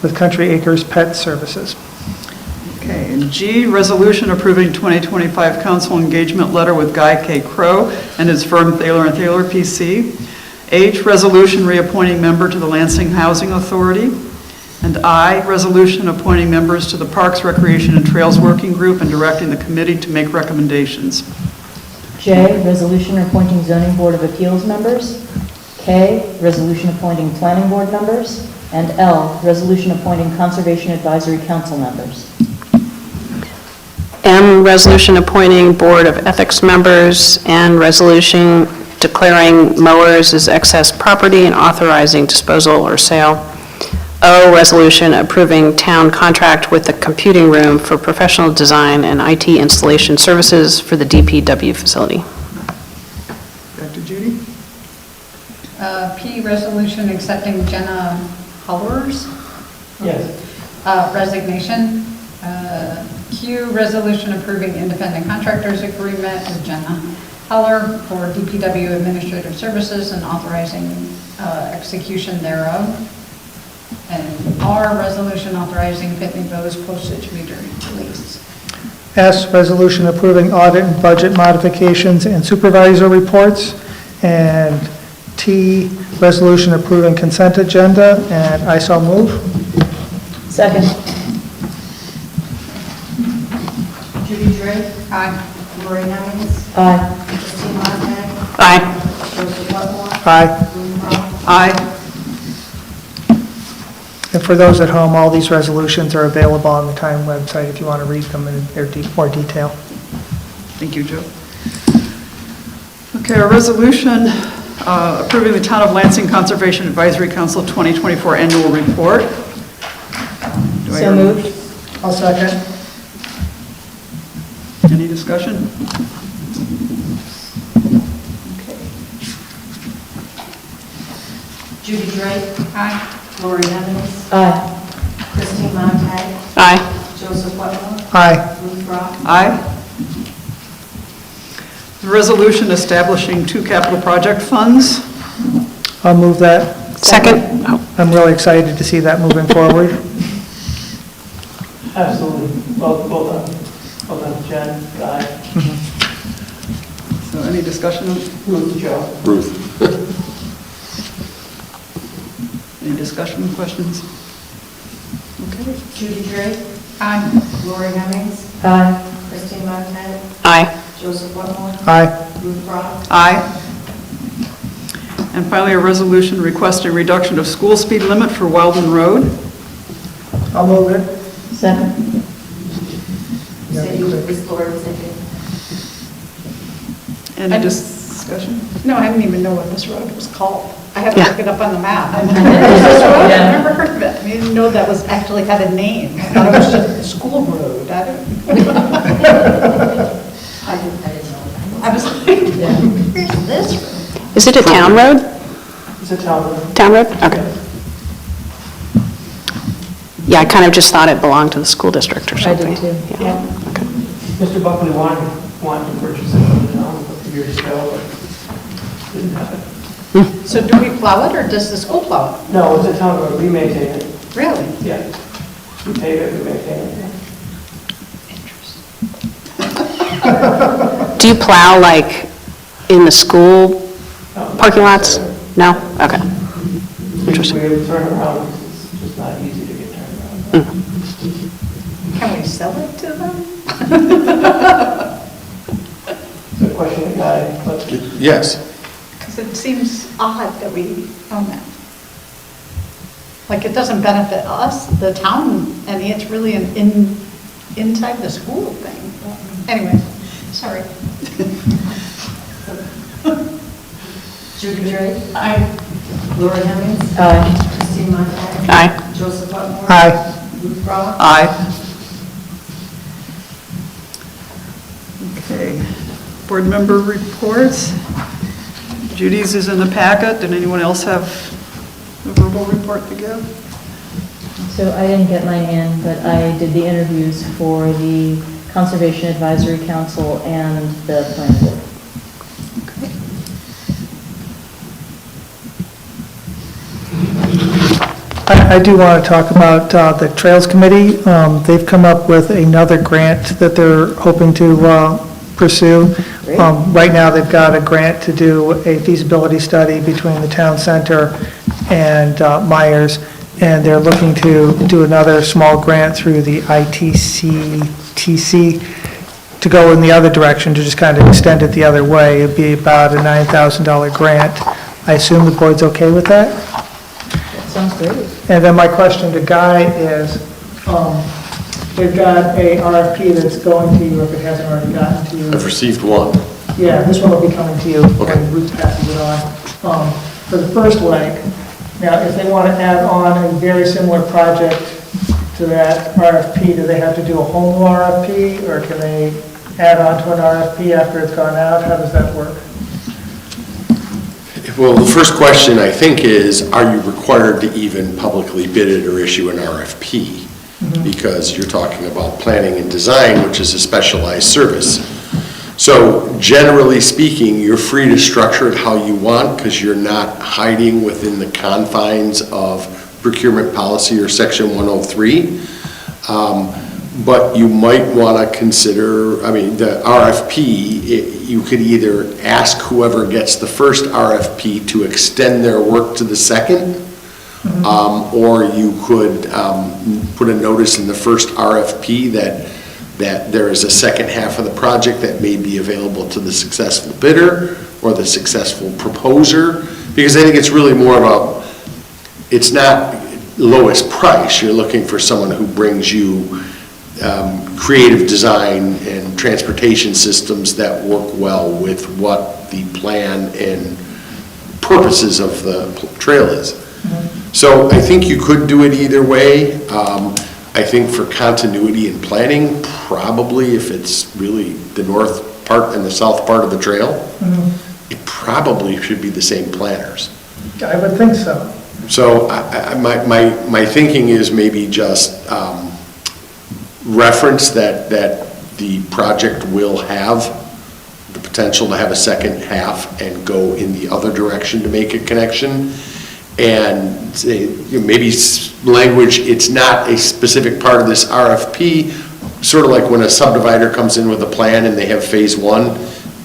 S3: with Country Acres Pet Services.
S1: Okay, and G, resolution approving 2025 council engagement letter with Guy K. Crow and his firm Thaler and Thaler PC. H, resolution reappointing member to the Lansing Housing Authority. And I, resolution appointing members to the Parks, Recreation, and Trails Working Group and directing the committee to make recommendations.
S5: J, resolution appointing zoning board of appeals members. K, resolution appointing planning board members. And L, resolution appointing conservation advisory council members.
S9: M, resolution appointing Board of Ethics members, and resolution declaring mowers as excess property and authorizing disposal or sale. O, resolution approving town contract with the computing room for professional design and IT installation services for the DPW facility.
S1: Back to Judy.
S2: P, resolution accepting Jenna Holler's resignation. Q, resolution approving independent contractors agreement with Jenna Holler for DPW administrative services and authorizing execution thereof. And R, resolution authorizing Pitney Bowes postage meter lease.
S3: S, resolution approving audit and budget modifications and supervisor reports. And T, resolution approving consent agenda, and I so move.
S5: Second.
S10: Judy Drake.
S2: Aye.
S10: Lori Hemmings.
S5: Aye.
S10: Christine Montag.
S9: Aye.
S10: Joseph Wetmore.
S3: Aye.
S10: Ruth Ross.
S1: Aye.
S3: And for those at home, all these resolutions are available on the town website if you want to read them in more detail.
S1: Thank you, Joe. Okay, a resolution approving the Town of Lansing Conservation Advisory Council 2024 annual report. Do I hear-
S5: So moved.
S3: I'll second.
S1: Any discussion? Okay.
S10: Judy Drake.
S2: Aye.
S10: Lori Hemmings.
S5: Aye.
S10: Christine Montag.
S9: Aye.
S10: Joseph Wetmore.
S3: Aye.
S10: Ruth Ross.
S1: Aye. The resolution establishing 2 capital project funds.
S3: I'll move that.
S9: Second? Oh,
S3: I'm really excited to see that moving forward.
S8: Absolutely. Well done. Well done, Jen, Guy,
S1: So any discussion?
S8: Ruth, Joe.
S6: Ruth.
S1: Any discussion, questions? Okay.
S10: Judy Drake.
S2: Aye.
S10: Lori Hemmings.
S5: Aye.
S10: Christine Montag.
S9: aye.
S10: Joseph Wetmore.
S3: Aye.
S10: Ruth Ross.
S1: Aye. And finally, a resolution requesting reduction of school speed limit for Weldon Road.
S3: I'll move it.
S5: Second.
S10: You said you would restore the second.
S1: Any discussion?
S2: No, I didn't even know what this road was called. I had to
S9: Yeah.
S2: look it up on the map. I've never heard of it. I didn't know that was actually had a name. I thought it was just a school road. I don't.
S10: I didn't know.
S2: I was like, where's this road?
S9: Is it a town road?
S8: It's a town road.
S9: Town road? Okay. Yeah, I kind of just thought it belonged to the school district or
S5: I
S9: something.
S5: did too.
S9: Yeah. Okay.
S8: Mr. Buckley wanted to purchase it from the town a few years ago, but didn't happen.
S2: So do we plow it or does the school plow it?
S8: No, it's a town road, we maintain it,
S2: Really?
S8: yeah. We pave it, we maintain it.
S2: Interesting.
S9: Do you plow like in the school
S8: No,
S9: parking lots? No? Okay.
S8: We
S9: Interesting.
S8: turn around, it's just not easy to get turned around.
S2: Can we sell it to them?
S8: It's a question of Guy, but
S6: Yes.
S2: Because it seems odd that we own that. Like, it doesn't benefit us, the town, and it's really an inside the school thing. Anyway, sorry.
S10: Judy Drake.
S2: I,
S10: Lori Hemmings.
S5: Aye.
S10: Christine Montag.
S9: Aye.
S10: Joseph Wetmore.
S3: Aye.
S10: Ruth Ross.
S1: Aye. Okay. Board member reports. Judy's is in the packet. Did anyone else have a verbal report to give?
S5: So I didn't get mine in, but I did the interviews for the Conservation Advisory Council, and the Planning Board.
S3: I do want to talk about the Trails Committee. They've come up with another grant that they're hoping to pursue.
S5: Great.
S3: Right now, they've got a grant to do a feasibility study between the town center and Myers, and they're looking to do another small grant through the ITCTC to go in the other direction, to just kind of extend it the other way. It'd be about a $9,000 grant. I assume the board's okay with that?
S5: That sounds great.
S3: And then my question to Guy is, they've got a RFP that's going to you, if it hasn't already gotten to you.
S6: I've received one.
S3: Yeah, this one will be coming to you
S6: Okay.
S3: when Ruth passes it on. For the first leg, now, if they want to add on a very similar project to that RFP, do they have to do a whole new RFP, or can they add on to an RFP after it's gone out? How does that work?
S6: Well, the first question, I think, is, are you required to even publicly bid it or issue an RFP? Because you're talking about planning and design, which is a specialized service. So generally speaking, you're free to structure it how you want, because you're not hiding within the confines of procurement policy or section 103. But you might want to consider, I mean, the RFP, you could either ask whoever gets the first RFP to extend their work to the second, or you could put a notice in the first RFP that there is a second half of the project that may be available to the successful bidder or the successful proposer, because I think it's really more about, it's not lowest price. You're looking for someone who brings you creative design and transportation systems that work well with what the plan and purposes of the trail is. So I think you could do it either way. I think for continuity and planning, probably if it's really the north part and the south part of the trail, it probably should be the same planners.
S3: I would think so.
S6: So my thinking is maybe just reference that the project will have the potential to have a second half and go in the other direction to make a connection. And say, maybe language, it's not a specific part of this RFP, sort of like when a subdivider comes in with a plan and they have phase one.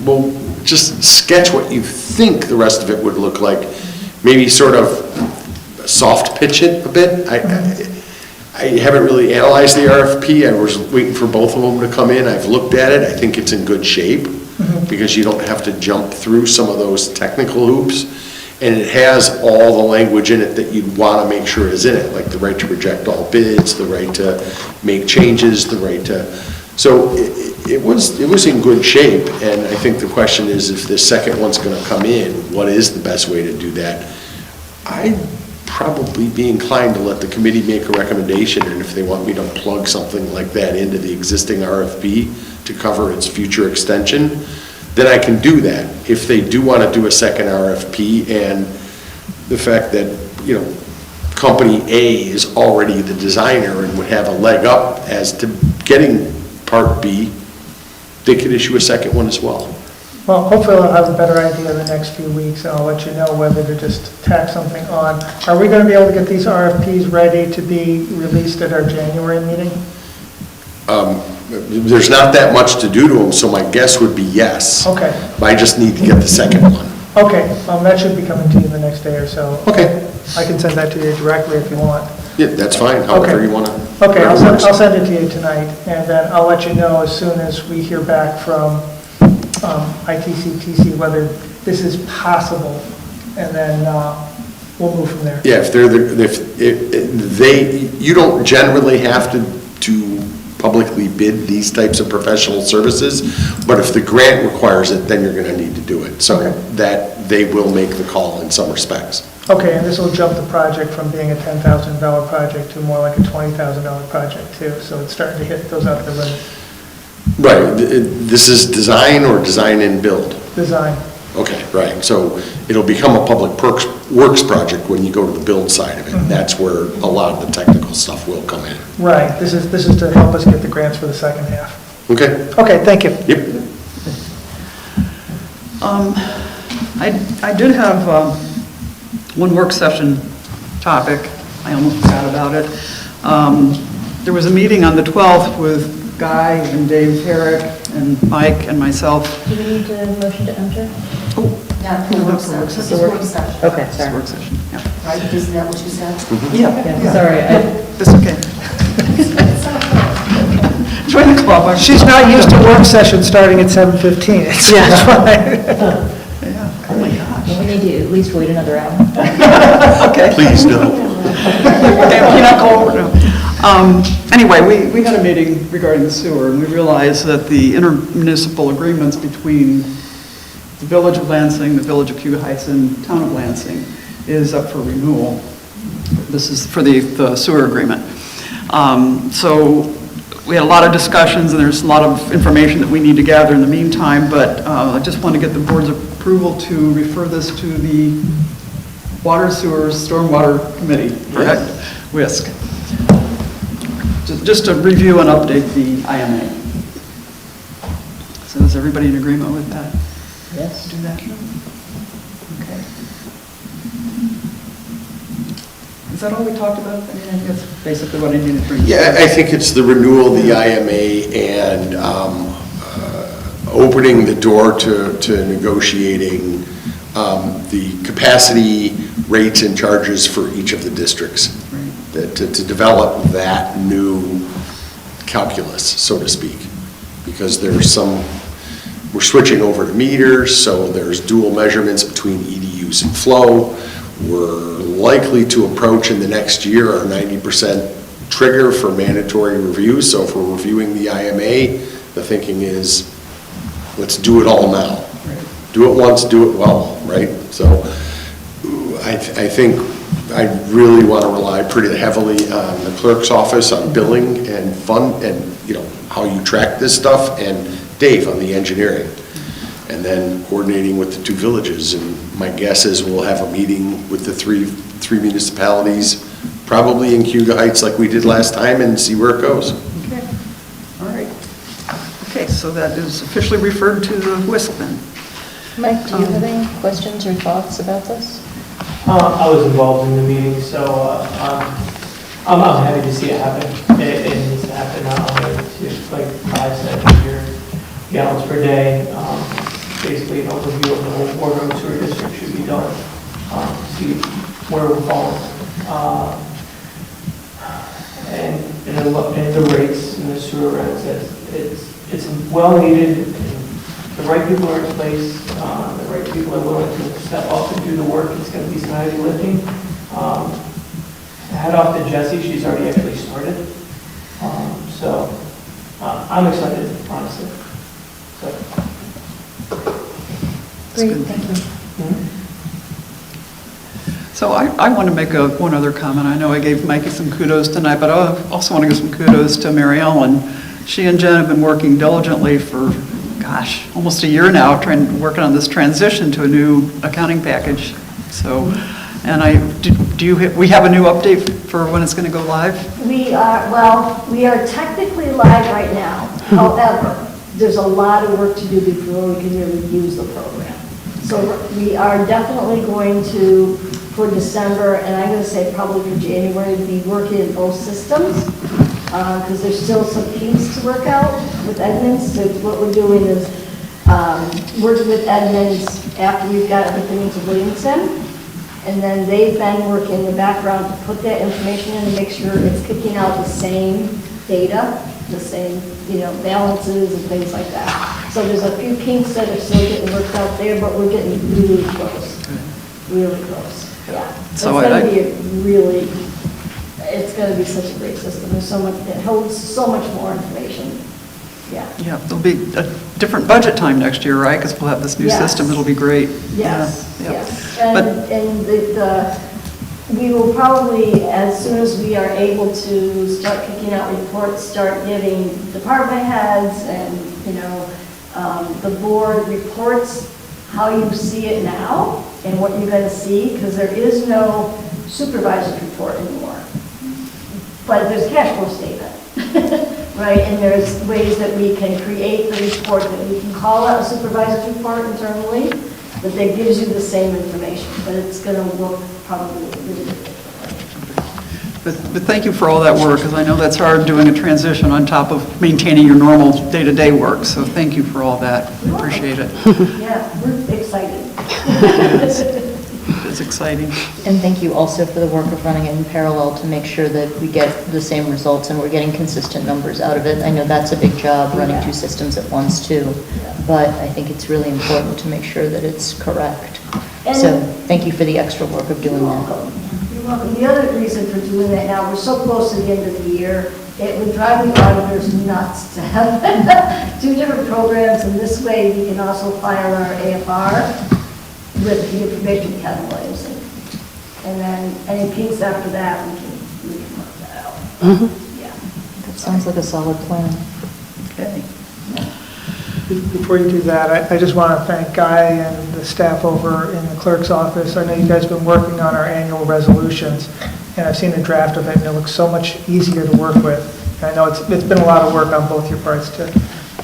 S6: Well, just sketch what you think the rest of it would look like. Maybe sort of soft pitch it a bit. I haven't really analyzed the RFP. I was waiting for both of them to come in. I've looked at it. I think it's in good shape because you don't have to jump through some of those technical hoops. And it has all the language in it that you'd want to make sure is in it, like the right to reject all bids, the right to make changes, the right to, so it was in good shape. And I think the question is, if the second one's going to come in, what is the best way to do that? I'd probably be inclined to let the committee make a recommendation, and if they want me to plug something like that into the existing RFP to cover its future extension, then I can do that. If they do want to do a second RFP, and the fact that, company A is already the designer and would have a leg up as to getting part B, they could issue a second one as well.
S3: Well, hopefully I'll have a better idea in the next few weeks, and I'll let you know whether to just tack something on. Are we going to be able to get these RFPs ready to be released at our January meeting?
S6: There's not that much to do to them, so my guess would be yes.
S3: Okay.
S6: I just need to get the second one.
S3: Okay, that should be coming to you the next day or so.
S6: Okay.
S3: I can send that to you directly if you want.
S6: Yeah, that's fine, however you want to.
S3: Okay, I'll send it to you tonight, and then I'll let you know as soon as we hear back from ITCTC whether this is possible, and then we'll move from there.
S6: Yeah, you don't generally have to publicly bid these types of professional services, but if the grant requires it, then you're going to need to do it. So that they will make the call in some respects.
S3: Okay, and this will jump the project from being a $10,000 project to more like a $20,000 project too, so it's starting to hit those upper limits.
S6: Right, this is design or design and build?
S3: Design.
S6: Okay, right, so it'll become a public works project when you go to the build side of it. That's where a lot of the technical stuff will come in.
S3: Right, this is to help us get the grants for the second half.
S6: Okay,
S3: Okay, thank you.
S6: yep.
S1: I did have one work session topic. I almost forgot about it. There was a meeting on the 12th with Guy and Dave Herrick and Mike and myself.
S5: Do we need a motion to enter?
S10: Yeah, the work session. This is work session.
S5: Okay,
S1: It's a
S5: sorry.
S1: work session, yeah.
S10: Right, isn't that what you said?
S5: Yeah, sorry,
S1: That's okay. Join the club.
S3: She's not used to work session starting at 7:15. That's why.
S1: Yeah, oh my gosh.
S5: we need to at least wait another hour.
S1: Okay.
S6: Please, no.
S1: Okay, we cannot go over now. Anyway, we had a meeting regarding the sewer, and we realized that the intermunicipal agreements between the Village of Lansing, the Village of Cuba Heights, and Town of Lansing is up for renewal. This is for the sewer agreement. So we had a lot of discussions, and there's a lot of information that we need to gather in the meantime, but I just want to get the board's approval to refer this to the Water, Sewer, Stormwater Committee, correct? WISC. Just to review and update the IMA. So is everybody in agreement with that?
S5: Yes.
S1: Do that? Okay. Is that all we talked about? I mean, I think that's basically what I needed to bring.
S6: Yeah, I think it's the renewal of the IMA and opening the door to negotiating the capacity rates and charges for each of the districts. To develop that new calculus, so to speak, because there's we're switching over to meters, so there's dual measurements between EDUs and flow. We're likely to approach in the next year our 90% trigger for mandatory review, so if we're reviewing the IMA, the thinking is, let's do it all now. Do it once, do it well, right? So I think I really want to rely pretty heavily on the clerk's office on billing and fund and, how you track this stuff, and Dave on the engineering. And then coordinating with the two villages. And my guess is we'll have a meeting with the three municipalities, probably in Cuba Heights like we did last time, and see where it goes.
S1: Okay, all right. Okay, so that is officially referred to the WISC then.
S5: Mike, do you have any questions or thoughts about this?
S8: I was involved in the meeting, so I'm happy to see it happen. It needs to happen, not only to like 5 cents or gallons per day. Basically, an overview of the whole Water and Sewer District should be done, see where we're falling. And the rates and the sewer rents, it's well needed. The right people are in place, the right people are willing to step up and do the work. It's going to be some heavy lifting. Head off to Jessie, she's already actually started. So I'm excited, honestly. So.
S5: Great, thank you.
S1: So I want to make one other comment. I know I gave Mikey some kudos tonight, but I also want to give some kudos to Mary Ellen. She and Jen have been working diligently for, gosh, almost a year now, working on this transition to a new accounting package. So, and we have a new update for when it's going to go live?
S12: We are technically live right now. However, there's a lot of work to do before we can really use the program. So we are definitely going to, for December, and I'm going to say probably for January, be working in both systems, because there's still some kinks to work out with Edmunds. So what we're doing is working with Edmunds after we've got everything into Williamson, and then they've been working in the background to put that information in and make sure it's kicking out the same data, the same, balances and things like that. So there's a few kinks that are still getting worked out there, but we're getting really close. Really close, yeah.
S1: So
S12: it's going to be such a great system. There's so much, it holds so much more information. Yeah.
S1: Yeah, there'll be a different budget time next year, right? Because we'll have this new system. It'll be great.
S12: Yes,
S1: Yeah.
S12: yes. And we will probably, as soon as we are able to start kicking out reports, start giving department heads and, the board reports how you see it now and what you're going to see, because there is no supervisor's report anymore. But there's a cash flow statement. right? And there's ways that we can create the report that we can call it a supervisor's report internally, but that gives you the same information, but it's going to look probably really different.
S1: But thank you for all that work, because I know that's hard doing a transition on top of maintaining your normal day-to-day work, so thank you for all that. I appreciate it.
S12: Yeah, we're excited.
S1: It's exciting.
S5: And thank you also for the work of running it in parallel to make sure that we get the same results and we're getting consistent numbers out of it. I know that's a big job, running two systems at once too, but I think it's really important to make sure that it's correct. So thank you for the extra work of doing that.
S12: You're welcome. The other reason for doing that now, we're so close to the end of the year, it would drive the auditors nuts to have 2 different programs, and this way we can also file our AFR with the information we have in Lansing. And then any kinks after that, we can work that out. Yeah.
S5: That sounds like a solid plan.
S1: Okay.
S3: Before you do that, I just want to thank Guy and the staff over in the clerk's office. I know you guys have been working on our annual resolutions, and I've seen the draft of it, and it looks so much easier to work with. I know it's been a lot of work on both your parts to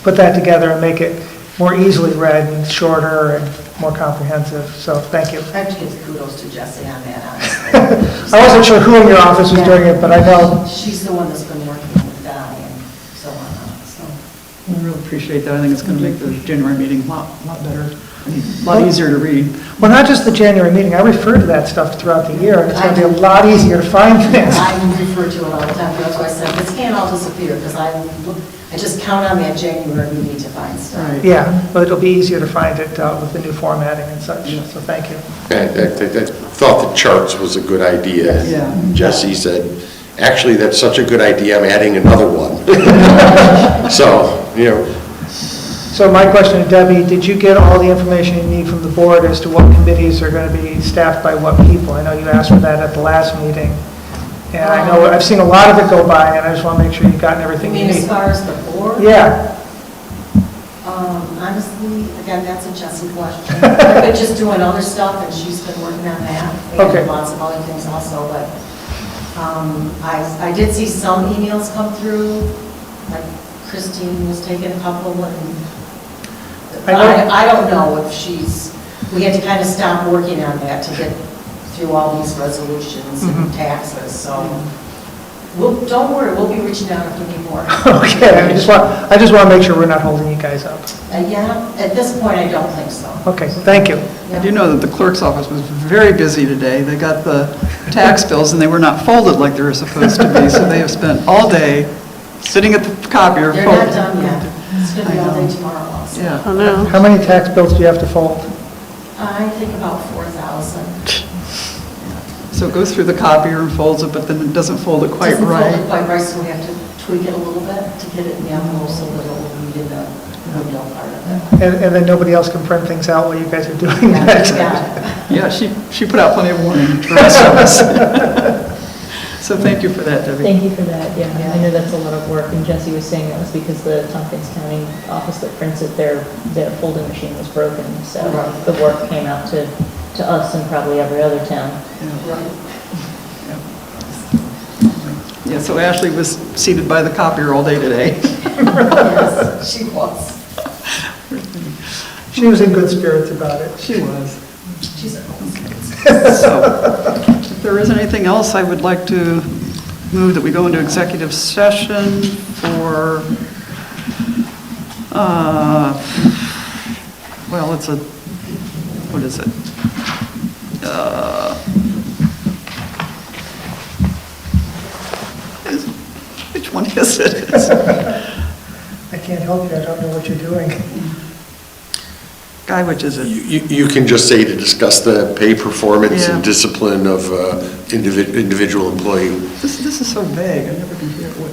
S3: put that together and make it more easily read and shorter and more comprehensive, so thank you.
S10: I have to give kudos to Jessie on that, honestly.
S3: I wasn't sure who in your office was doing it, but I know.
S10: She's the one that's been working with Donnie and so on, so.
S1: I really appreciate that. I think it's going to make the January meeting a lot better, a lot easier to read.
S3: Well, not just the January meeting, I refer to that stuff throughout the year, and it's going to be a lot easier to find things.
S10: I refer to it all the time, that's why I said, this can't all disappear, because I just count on that January meeting to find stuff.
S1: Right.
S3: Yeah, but it'll be easier to find it with the new formatting and such, so thank you.
S6: I thought the charts was a good idea.
S1: Yeah.
S6: Jesse said, actually, that's such a good idea, I'm adding another one. So, you know.
S3: So my question to Debbie, did you get all the information you need from the board as to what committees are going to be staffed by what people? I know you asked for that at the last meeting. And I know, I've seen a lot of it go by, and I just want to make sure you've gotten everything you
S10: You mean
S3: need.
S10: as far as the board?
S3: Yeah.
S10: Honestly, again, that's a Jessie question. I've been just doing other stuff, and she's been working on that.
S3: Okay.
S10: And lots of other things also, but I did see some emails come through, like Christine was taking a couple, and I don't know if we had to kind of stop working on that to get through all these resolutions and taxes, so don't worry, we'll be reaching out if we need more.
S3: Okay, I just want to make sure we're not holding you guys up.
S10: Yeah, at this point, I don't think so.
S3: Okay, thank you.
S1: I do know that the clerk's office was very busy today. They got the tax bills, and they were not folded like they were supposed to be, so they have spent all day sitting at the copier
S10: They're
S1: folding.
S10: not done yet. It's going to be all day tomorrow also.
S1: Yeah.
S9: I know.
S3: How many tax bills do you have to fold?
S10: I think about 4,000.
S1: So it goes through the copier and folds it, but then it doesn't fold it quite
S10: Doesn't fold
S1: right.
S10: it quite right, so we have to tweak it a little bit to get it in the envelope so that it will read in the middle part of it.
S3: And then nobody else can print things out while you guys are doing
S10: Yeah,
S3: that.
S10: got it.
S1: Yeah, she put out plenty of warning for the rest of us. So thank you for that, Debbie.
S5: Thank you for that, yeah. I know that's a lot of work, and Jesse was saying that was because the Tompkins County office that prints it, their folding machine was broken, so the work came out to us and probably every other town.
S1: Yeah, so Ashley was seated by the copier all day today.
S10: Yes, she was.
S3: She was in good spirits about it.
S1: She was.
S10: She's a
S1: So, if there isn't anything else, I would like to move that we go into executive session for, well, it's a, what is it? Which one is it?
S3: I can't help you, I don't know what you're doing.
S1: Guy, which is it?
S6: You can just say to discuss the pay, performance,
S1: Yeah.
S6: and discipline of individual employee.
S1: This is so vague, I never can hear it work.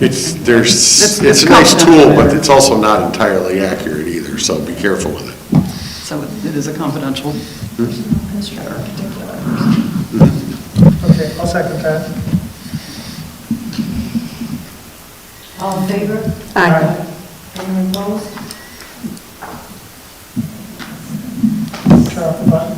S6: It's
S1: It's
S6: a nice tool,
S1: confidential.
S6: but it's also not entirely accurate either, so be careful with it.
S1: So it is a confidential.
S3: Okay, I'll second that.
S10: All in favor?
S3: Aye.
S10: Anyone opposed?
S3: Turn off the button.